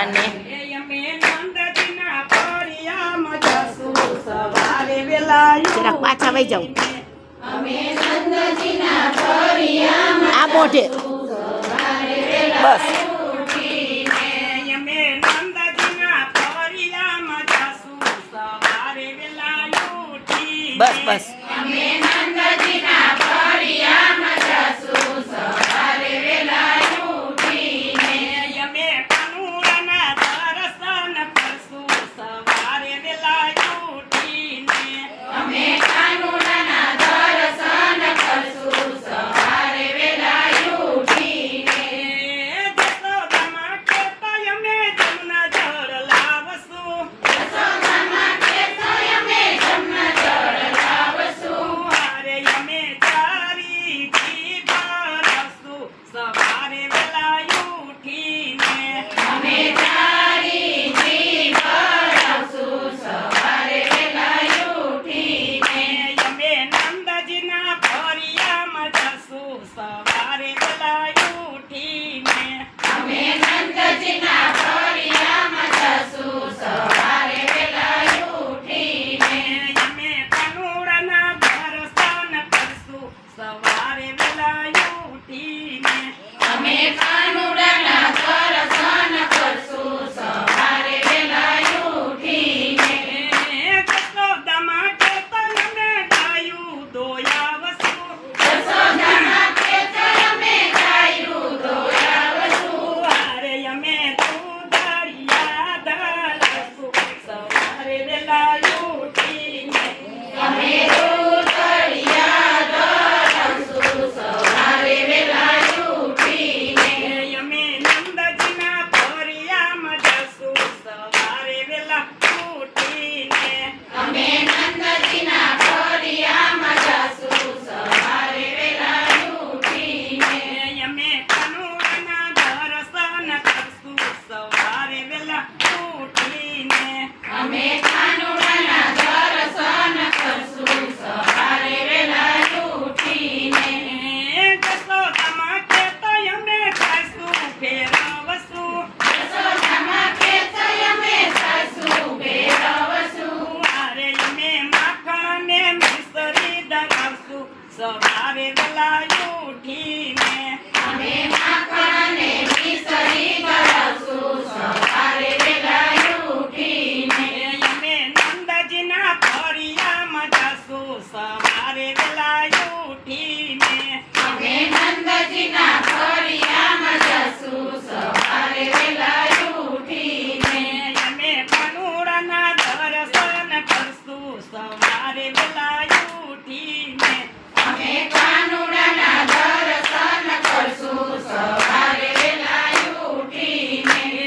અને જરાક પાછા વહી જાઉં આ મોઢે બસ બસ બસ સવારે વેલા ઉઠીને અમે માખણ ને મિસરી ધરાવશું. સવારે વેલા ઉઠીને અમે નંદજીના ફળિયામાં જાશું. સવારે વેલા ઉઠીને અમે નંદજીના ફળિયામાં જાશું. સવારે વેલા ઉઠીને અમે કનુડાના દર્શન કરશું. સવારે વેલા ઉઠીને અમે કાનુડાના દર્શન કરશું. સવારે વેલા ઉઠીને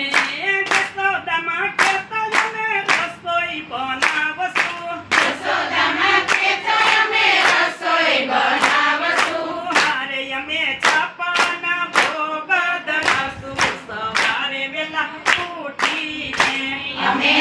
જશોદામાં કહેતા અમે રસોઈ બનાવશું. જશોદામાં કહેતા અમે રસોઈ બનાવશું. હારે અમે છાપાના ભોગ ધરાવશું. સવારે વેલા ઉઠીને અમે